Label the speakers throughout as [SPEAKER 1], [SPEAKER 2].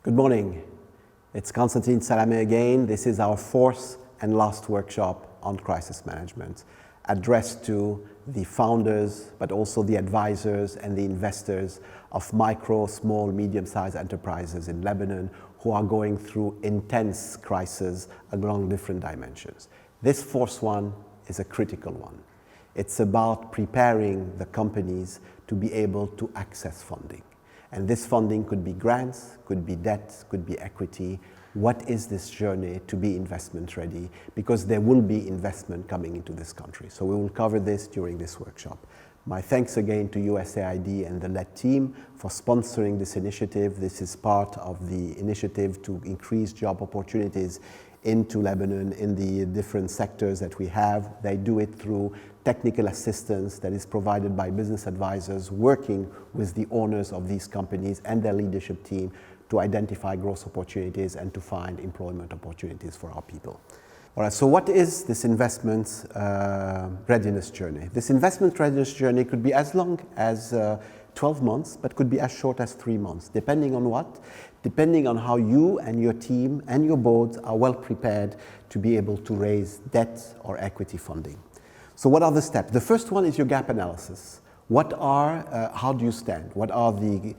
[SPEAKER 1] Good morning. It's Constantine Salame again. This is our fourth and last workshop on crisis management, addressed to the founders, but also the advisors and the investors of micro, small, medium-sized enterprises in Lebanon who are going through intense crises along different dimensions. This fourth one is a critical one. It's about preparing the companies to be able to access funding. And this funding could be grants, could be debt, could be equity. What is this journey to be investment ready? Because there will be investment coming into this country. So we will cover this during this workshop. My thanks again to USAID and the LED team for sponsoring this initiative. This is part of the initiative to increase job opportunities into Lebanon in the different sectors that we have. They do it through technical assistance that is provided by business advisors working with the owners of these companies and their leadership team to identify growth opportunities and to find employment opportunities for our people. All right, so what is this investment readiness journey? This investment readiness journey could be as long as 12 months, but could be as short as 3 months, depending on what? Depending on how you and your team and your boards are well prepared to be able to raise debt or equity funding. So what are the steps? The first one is your gap analysis. How do you stand? What are the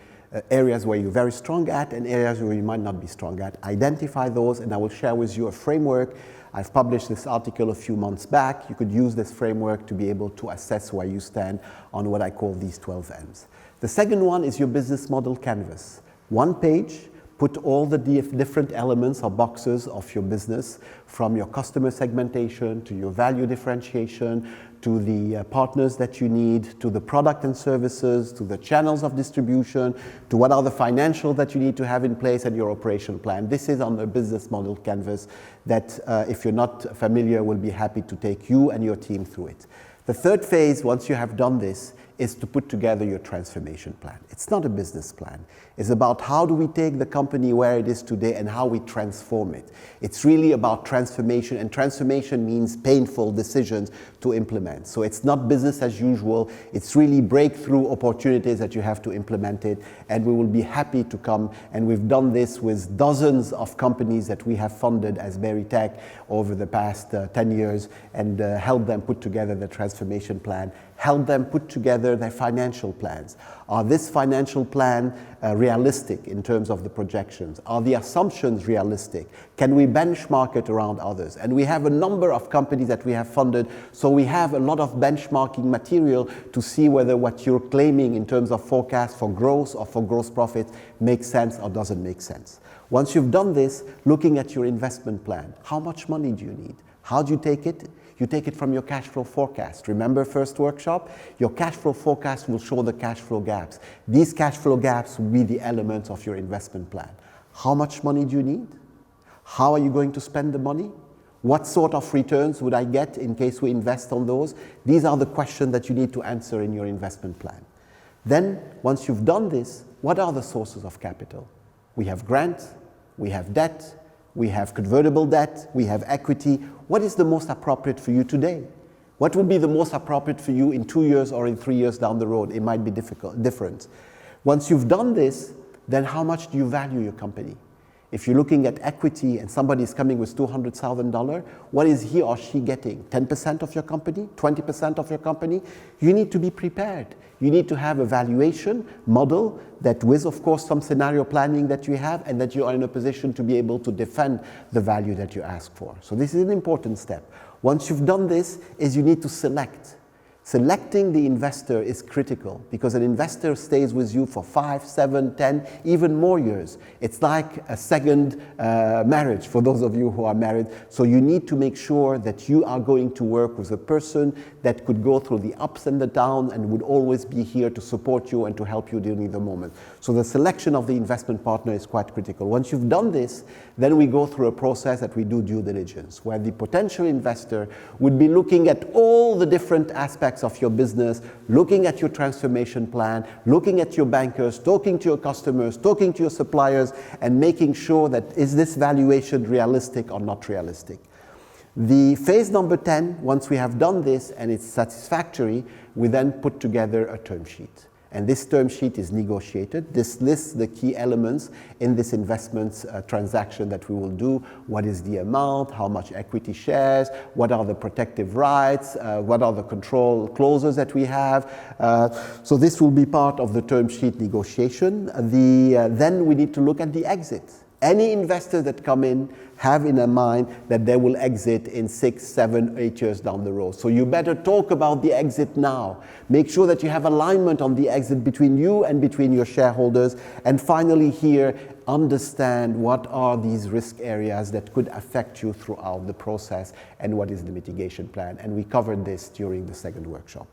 [SPEAKER 1] areas where you're very strong at and areas where you might not be strong at? Identify those, and I will share with you a framework. I've published this article a few months back. You could use this framework to be able to assess where you stand on what I call these 12 M's. The second one is your business model canvas. One page, put all the different elements or boxes of your business, from your customer segmentation to your value differentiation, to the partners that you need, to the product and services, to the channels of distribution, to what are the financials that you need to have in place and your operation plan. This is on the business model canvas that, if you're not familiar, will be happy to take you and your team through it. The third phase, once you have done this, is to put together your transformation plan. It's not a business plan. It's about how do we take the company where it is today and how we transform it. It's really about transformation, and transformation means painful decisions to implement. So it's not business as usual. It's really breakthrough opportunities that you have to implement it, and we will be happy to come. And we've done this with dozens of companies that we have funded as Veritech over the past 10 years and helped them put together the transformation plan, help them put together their financial plans. Are this financial plan realistic in terms of the projections? Are the assumptions realistic? Can we benchmark it around others? And we have a number of companies that we have funded, so we have a lot of benchmarking material to see whether what you're claiming in terms of forecast for growth or for gross profit makes sense or doesn't make sense. Once you've done this, looking at your investment plan, how much money do you need? How do you take it? You take it from your cash flow forecast. Remember first workshop? Your cash flow forecast will show the cash flow gaps. These cash flow gaps will be the elements of your investment plan. How much money do you need? How are you going to spend the money? What sort of returns would I get in case we invest on those? These are the questions that you need to answer in your investment plan. Then, once you've done this, what are the sources of capital? We have grants, we have debt, we have convertible debt, we have equity. What is the most appropriate for you today? What will be the most appropriate for you in 2 years or in 3 years down the road? It might be different. Once you've done this, then how much do you value your company? If you're looking at equity and somebody is coming with $200,000, what is he or she getting? 10% of your company? 20% of your company? You need to be prepared. You need to have a valuation model that with, of course, some scenario planning that you have, and that you are in a position to be able to defend the value that you ask for. So this is an important step. Once you've done this, you need to select. Selecting the investor is critical because an investor stays with you for 5, 7, 10, even more years. It's like a second marriage for those of you who are married. So you need to make sure that you are going to work with a person that could go through the ups and the downs and would always be here to support you and to help you during the moment. So the selection of the investment partner is quite critical. Once you've done this, then we go through a process that we do due diligence, where the potential investor would be looking at all the different aspects of your business, looking at your transformation plan, looking at your bankers, talking to your customers, talking to your suppliers, and making sure that is this valuation realistic or not realistic. The phase number 10, once we have done this and it's satisfactory, we then put together a term sheet. And this term sheet is negotiated. This lists the key elements in this investment transaction that we will do. What is the amount? How much equity shares? What are the protective rights? What are the control clauses that we have? So this will be part of the term sheet negotiation. Then we need to look at the exit. Any investors that come in have in their mind that they will exit in 6, 7, 8 years down the road. So you better talk about the exit now. Make sure that you have alignment on the exit between you and between your shareholders. And finally here, understand what are these risk areas that could affect you throughout the process and what is the mitigation plan. And we covered this during the second workshop.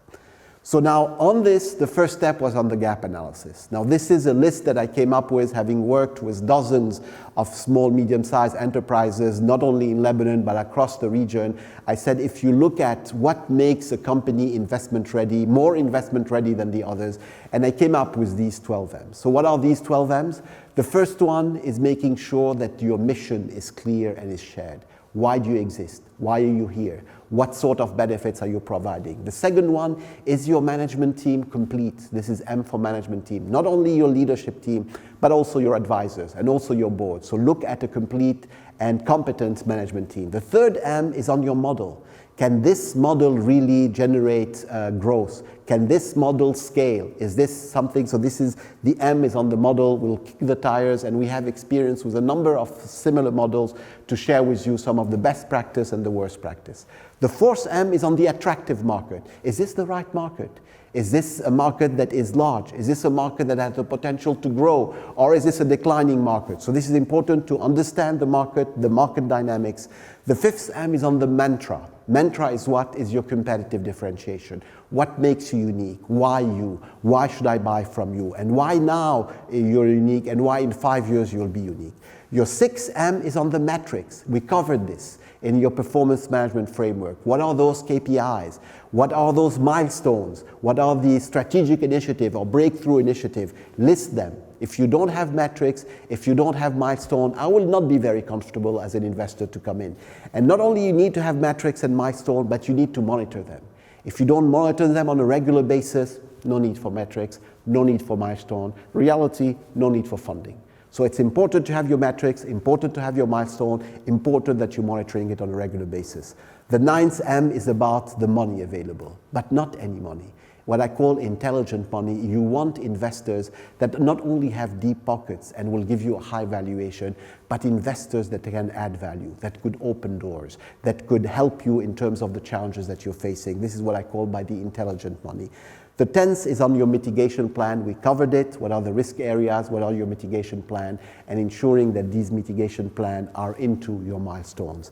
[SPEAKER 1] So now on this, the first step was on the gap analysis. Now this is a list that I came up with having worked with dozens of small, medium-sized enterprises, not only in Lebanon, but across the region. I said, if you look at what makes a company investment ready, more investment ready than the others, and I came up with these 12 M's. So what are these 12 M's? The first one is making sure that your mission is clear and is shared. Why do you exist? Why are you here? What sort of benefits are you providing? The second one is your management team complete. This is M for management team. Not only your leadership team, but also your advisors and also your board. So look at a complete and competent management team. The third M is on your model. Can this model really generate growth? Can this model scale? Is this something? So this is, the M is on the model. We'll kick the tires, and we have experience with a number of similar models to share with you some of the best practice and the worst practice. The fourth M is on the attractive market. Is this the right market? Is this a market that is large? Is this a market that has the potential to grow? Or is this a declining market? So this is important to understand the market dynamics. The fifth M is on the mantra. Mantra is what is your competitive differentiation? What makes you unique? Why you? Why should I buy from you? And why now you're unique, and why in 5 years you'll be unique? Your sixth M is on the metrics. We covered this in your performance management framework. What are those KPIs? What are those milestones? What are the strategic initiative or breakthrough initiative? List them. If you don't have metrics, if you don't have milestone, I will not be very comfortable as an investor to come in. And not only you need to have metrics and milestone, but you need to monitor them. If you don't monitor them on a regular basis, no need for metrics, no need for milestone. Reality, no need for funding. So it's important to have your metrics, important to have your milestone, important that you're monitoring it on a regular basis. The ninth M is about the money available, but not any money. What I call intelligent money. You want investors that not only have deep pockets and will give you a high valuation, but investors that can add value, that could open doors, that could help you in terms of the challenges that you're facing. This is what I call by the intelligent money. The 10th is on your mitigation plan. We covered it. What are the risk areas? What are your mitigation plan? And ensuring that these mitigation plans are into your milestones.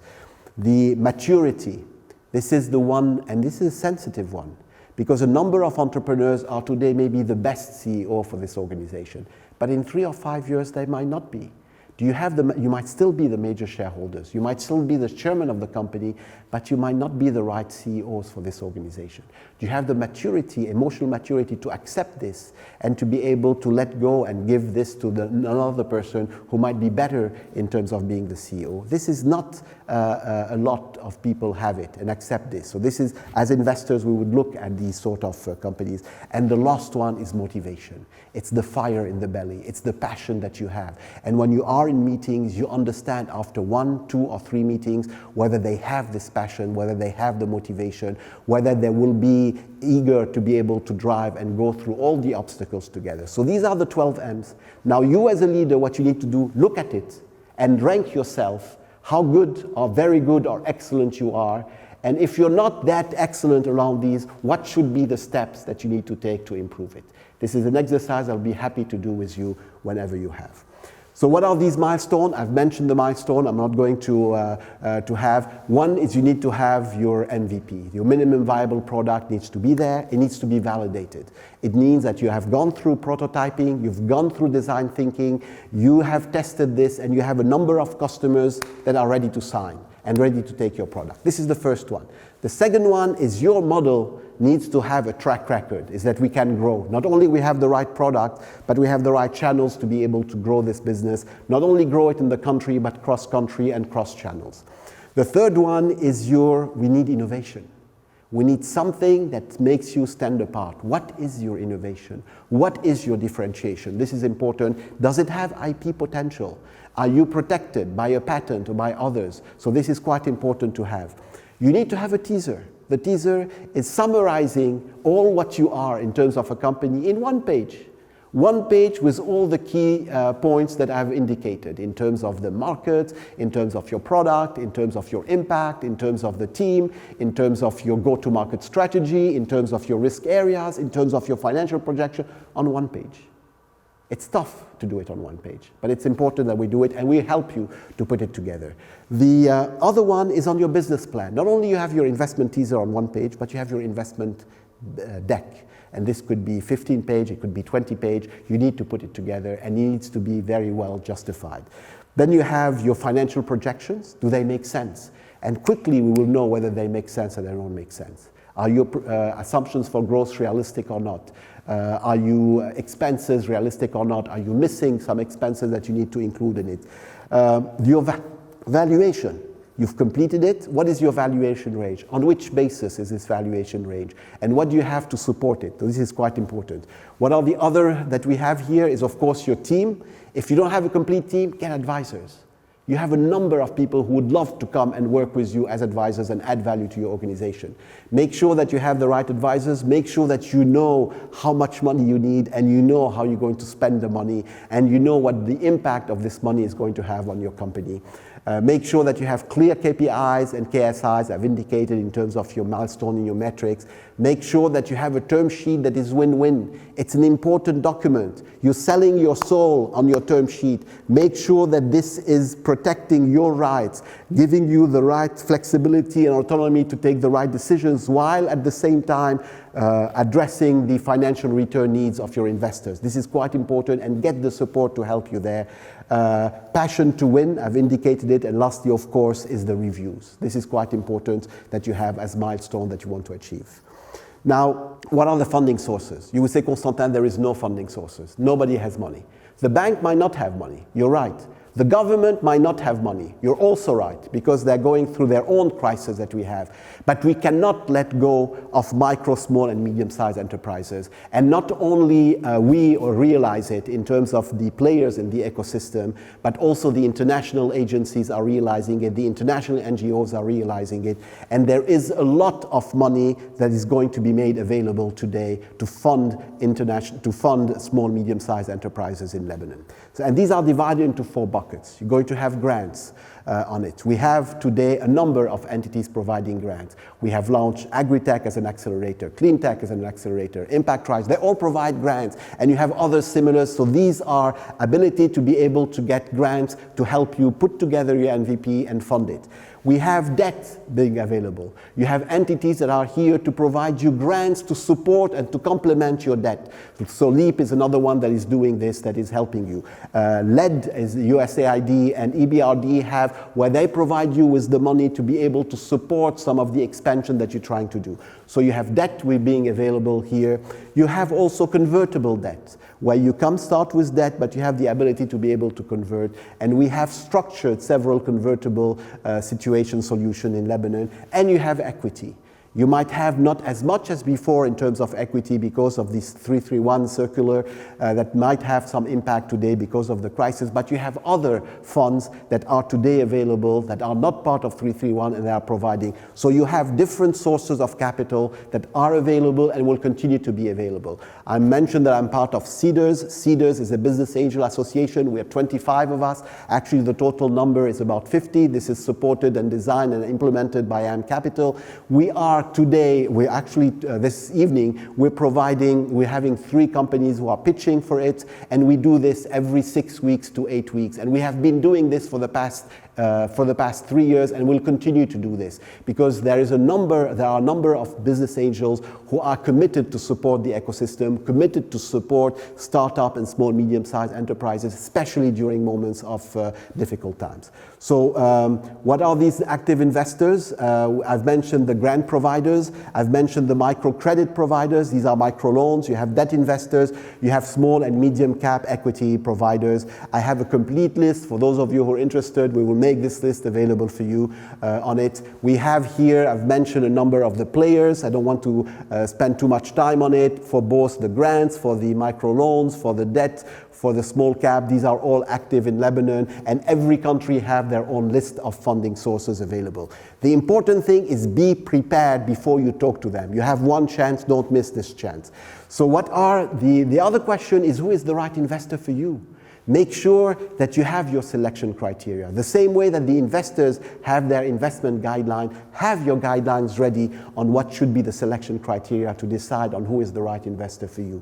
[SPEAKER 1] The maturity. This is the one, and this is a sensitive one, because a number of entrepreneurs are today maybe the best CEO for this organization, but in 3 or 5 years they might not be. You might still be the major shareholders, you might still be the chairman of the company, but you might not be the right CEOs for this organization. Do you have the maturity, emotional maturity to accept this and to be able to let go and give this to another person who might be better in terms of being the CEO? This is not a lot of people have it and accept this. So this is, as investors, we would look at these sort of companies. And the last one is motivation. It's the fire in the belly. It's the passion that you have. And when you are in meetings, you understand after 1, 2, or 3 meetings whether they have this passion, whether they have the motivation, whether they will be eager to be able to drive and go through all the obstacles together. So these are the 12 M's. Now you as a leader, what you need to do, look at it and rank yourself how good or very good or excellent you are. And if you're not that excellent around these, what should be the steps that you need to take to improve it? This is an exercise I'll be happy to do with you whenever you have. So what are these milestones? I've mentioned the milestone. I'm not going to have. One is you need to have your MVP. Your minimum viable product needs to be there. It needs to be validated. It means that you have gone through prototyping, you've gone through design thinking, you have tested this, and you have a number of customers that are ready to sign and ready to take your product. This is the first one. The second one is your model needs to have a track record, is that we can grow. Not only we have the right product, but we have the right channels to be able to grow this business. Not only grow it in the country, but cross-country and cross-channels. The third one is we need innovation. We need something that makes you stand apart. What is your innovation? What is your differentiation? This is important. Does it have IP potential? Are you protected by a patent or by others? So this is quite important to have. You need to have a teaser. The teaser is summarizing all what you are in terms of a company in one page. One page with all the key points that I've indicated in terms of the market, in terms of your product, in terms of your impact, in terms of the team, in terms of your go-to-market strategy, in terms of your risk areas, in terms of your financial projection, on one page. It's tough to do it on one page, but it's important that we do it, and we help you to put it together. The other one is on your business plan. Not only you have your investment teaser on one page, but you have your investment deck. And this could be 15 page, it could be 20 page. You need to put it together, and it needs to be very well justified. Then you have your financial projections. Do they make sense? And quickly we will know whether they make sense or they don't make sense. Are your assumptions for growth realistic or not? Are your expenses realistic or not? Are you missing some expenses that you need to include in it? Your valuation. You've completed it. What is your valuation range? On which basis is this valuation range? And what do you have to support it? So this is quite important. What are the other that we have here is, of course, your team. If you don't have a complete team, get advisors. You have a number of people who would love to come and work with you as advisors and add value to your organization. Make sure that you have the right advisors. Make sure that you know how much money you need, and you know how you're going to spend the money, and you know what the impact of this money is going to have on your company. Make sure that you have clear KPIs and KSIs I've indicated in terms of your milestone and your metrics. Make sure that you have a term sheet that is win-win. It's an important document. You're selling your soul on your term sheet. Make sure that this is protecting your rights, giving you the right flexibility and autonomy to take the right decisions, while at the same time addressing the financial return needs of your investors. This is quite important, and get the support to help you there. Passion to win, I've indicated it, and lastly, of course, is the reviews. This is quite important that you have as milestone that you want to achieve. Now, what are the funding sources? You would say, Constantin, there is no funding sources. Nobody has money. The bank might not have money. You're right. The government might not have money. You're also right, because they're going through their own crisis that we have. But we cannot let go of micro, small, and medium-sized enterprises. And not only we realize it in terms of the players in the ecosystem, but also the international agencies are realizing it, the international NGOs are realizing it. And there is a lot of money that is going to be made available today to fund small, medium-sized enterprises in Lebanon. So, and these are divided into 4 buckets. You're going to have grants on it. We have today a number of entities providing grants. We have launched Agritech as an accelerator, Cleantech as an accelerator, Impact Rise. They all provide grants, and you have others similar. So these are ability to be able to get grants to help you put together your MVP and fund it. We have debt being available. You have entities that are here to provide you grants to support and to complement your debt. So LEAP is another one that is doing this, that is helping you. LED is USAID and EBRD have, where they provide you with the money to be able to support some of the expansion that you're trying to do. So you have debt being available here. You have also convertible debt, where you start with debt, but you have the ability to be able to convert. And we have structured several convertible situation solution in Lebanon, and you have equity. You might have not as much as before in terms of equity because of this 331 circular that might have some impact today because of the crisis, but you have other funds that are today available that are not part of 331 and they are providing. So you have different sources of capital that are available and will continue to be available. I mentioned that I'm part of CEDARS. CEDARS is a business angel association. We have 25 of us. Actually, the total number is about 50. This is supported and designed and implemented by AM Capital. We are today, we're actually, this evening, we're having 3 companies who are pitching for it, and we do this every 6 weeks to 8 weeks. And we have been doing this for the past 3 years, and we'll continue to do this because there are a number of business angels who are committed to support the ecosystem, committed to support startup and small, medium-sized enterprises, especially during moments of difficult times. So what are these active investors? I've mentioned the grant providers. I've mentioned the microcredit providers. These are microloans. You have debt investors. You have small and medium cap equity providers. I have a complete list. For those of you who are interested, we will make this list available for you on it. We have here, I've mentioned a number of the players. I don't want to spend too much time on it. For both the grants, for the microloans, for the debt, for the small cap, these are all active in Lebanon, and every country have their own list of funding sources available. The important thing is be prepared before you talk to them. You have one chance, don't miss this chance. So what are the other question is, who is the right investor for you? Make sure that you have your selection criteria. The same way that the investors have their investment guideline, have your guidelines ready on what should be the selection criteria to decide on who is the right investor for you.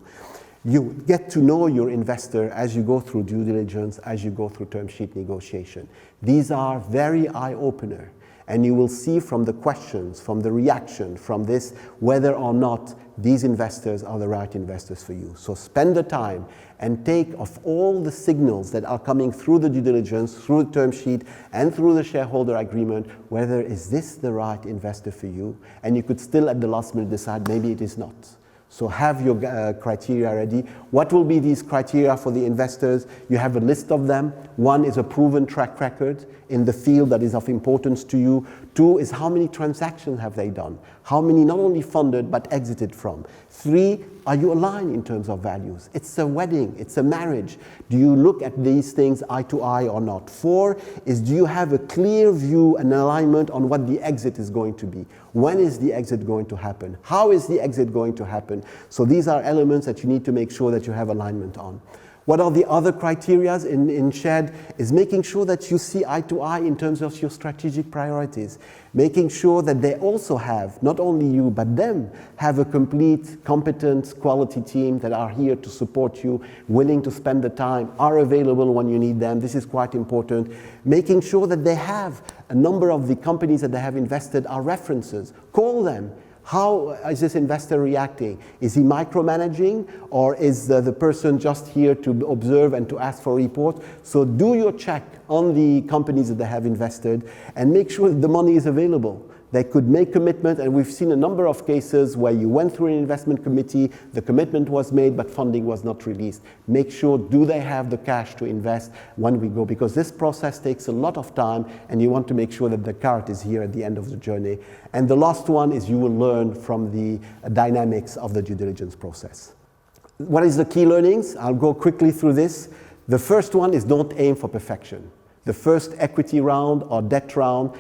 [SPEAKER 1] You get to know your investor as you go through due diligence, as you go through term sheet negotiation. These are very eye-opener, and you will see from the questions, from the reaction, from this, whether or not these investors are the right investors for you. So spend the time and take of all the signals that are coming through the due diligence, through the term sheet, and through the shareholder agreement, whether is this the right investor for you, and you could still at the last minute decide maybe it is not. So have your criteria ready. What will be these criteria for the investors? You have a list of them. One is a proven track record in the field that is of importance to you. Two is how many transactions have they done? How many not only funded but exited from? Three, are you aligned in terms of values? It's a wedding, it's a marriage. Do you look at these things eye to eye or not? Four is, do you have a clear view and alignment on what the exit is going to be? When is the exit going to happen? How is the exit going to happen? So these are elements that you need to make sure that you have alignment on. What are the other criteria in SHARED is making sure that you see eye to eye in terms of your strategic priorities, making sure that they also have, not only you, but them, have a complete, competent, quality team that are here to support you, willing to spend the time, are available when you need them. This is quite important. Making sure that they have a number of the companies that they have invested are references. Call them. How is this investor reacting? Is he micromanaging, or is the person just here to observe and to ask for a report? So do your check on the companies that they have invested and make sure that the money is available. They could make commitment, and we've seen a number of cases where you went through an investment committee, the commitment was made, but funding was not released. Make sure, do they have the cash to invest when we go? Because this process takes a lot of time, and you want to make sure that the carrot is here at the end of the journey. And the last one is you will learn from the dynamics of the due diligence process. What is the key learnings? I'll go quickly through this. The first one is don't aim for perfection. The first equity round or debt round,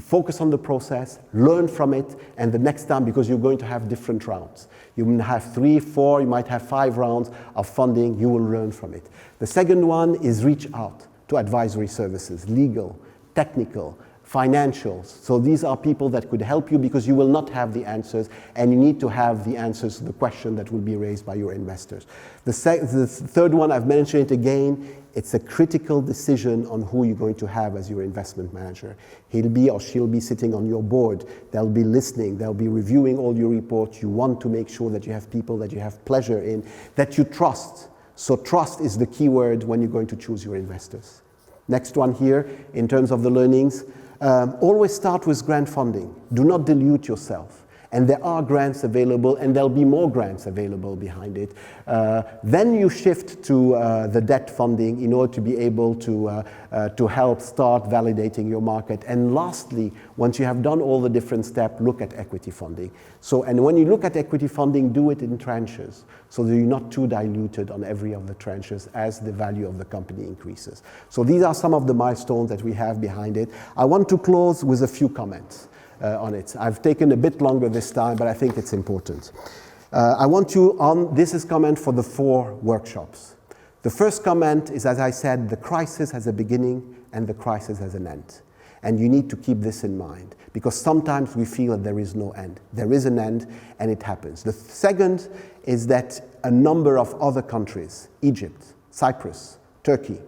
[SPEAKER 1] focus on the process, learn from it, and the next time, because you're going to have different rounds. You might have 3, 4, you might have 5 rounds of funding, you will learn from it. The second one is reach out to advisory services, legal, technical, financials. So these are people that could help you because you will not have the answers, and you need to have the answers to the question that will be raised by your investors. The third one, I've mentioned it again, it's a critical decision on who you're going to have as your investment manager. He'll be or she'll be sitting on your board. They'll be listening. They'll be reviewing all your reports. You want to make sure that you have people that you have pleasure in, that you trust. So trust is the key word when you're going to choose your investors. Next one here, in terms of the learnings, always start with grant funding. Do not dilute yourself. And there are grants available, and there'll be more grants available behind it. Then you shift to the debt funding in order to be able to help start validating your market. And lastly, once you have done all the different steps, look at equity funding. So, and when you look at equity funding, do it in tranches, so that you're not too diluted on every of the tranches as the value of the company increases. So these are some of the milestones that we have behind it. I want to close with a few comments on it. I've taken a bit longer this time, but I think it's important. I want you on, this is comment for the 4 workshops. The first comment is, as I said, the crisis has a beginning and the crisis has an end. And you need to keep this in mind, because sometimes we feel that there is no end. There is an end, and it happens. The second is that a number of other countries, Egypt, Cyprus, Turkey,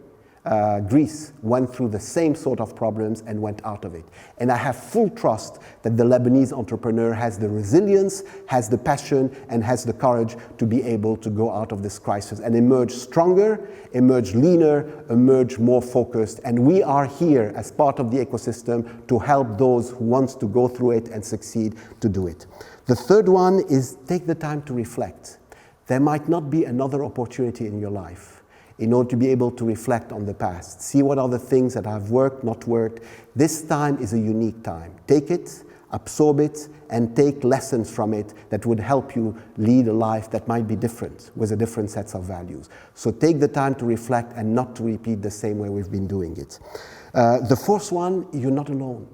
[SPEAKER 1] Greece, went through the same sort of problems and went out of it. And I have full trust that the Lebanese entrepreneur has the resilience, has the passion, and has the courage to be able to go out of this crisis and emerge stronger, emerge leaner, emerge more focused. And we are here as part of the ecosystem to help those who want to go through it and succeed to do it. The third one is take the time to reflect. There might not be another opportunity in your life. in order to be able to reflect on the past. See what are the things that have worked, not worked. This time is a unique time. Take it, absorb it, and take lessons from it that would help you lead a life that might be different, with a different sets of values. So take the time to reflect and not to repeat the same way we've been doing it. The fourth one, you're not alone.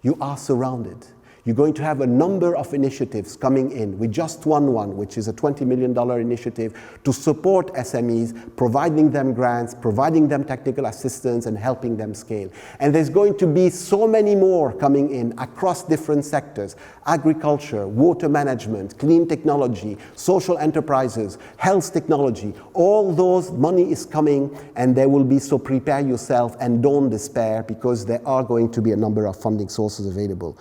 [SPEAKER 1] You are surrounded. You're going to have a number of initiatives coming in. We just won one, which is a $20 million initiative to support SMEs, providing them grants, providing them technical assistance, and helping them scale. And there's going to be so many more coming in across different sectors: agriculture, water management, clean technology, social enterprises, health technology. All those money is coming, and there will be, so prepare yourself and don't despair, because there are going to be a number of funding sources available.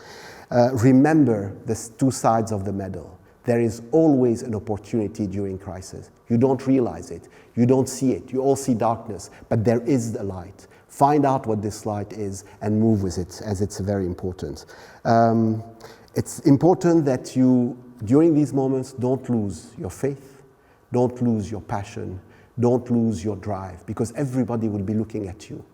[SPEAKER 1] Remember the two sides of the medal. There is always an opportunity during crisis. You don't realize it. You don't see it. You all see darkness, but there is a light. Find out what this light is and move with it, as it's very important. It's important that you, during these moments, don't lose your faith, don't lose your passion, don't lose your drive, because everybody will be looking at you.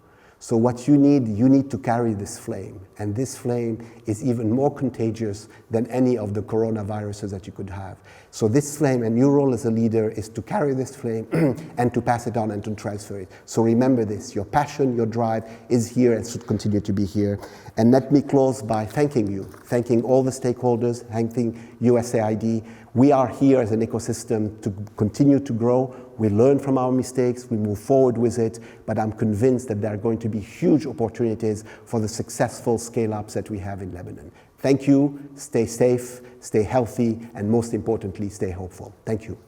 [SPEAKER 1] So what you need to carry this flame. And this flame is even more contagious than any of the coronaviruses that you could have. So this flame, and your role as a leader, is to carry this flame and to pass it on and to transfer it. So remember this: your passion, your drive is here and should continue to be here. And let me close by thanking you, thanking all the stakeholders, thanking USAID. We are here as an ecosystem to continue to grow. We learn from our mistakes, we move forward with it, but I'm convinced that there are going to be huge opportunities for the successful scale-ups that we have in Lebanon. Thank you, stay safe, stay healthy, and most importantly, stay hopeful. Thank you.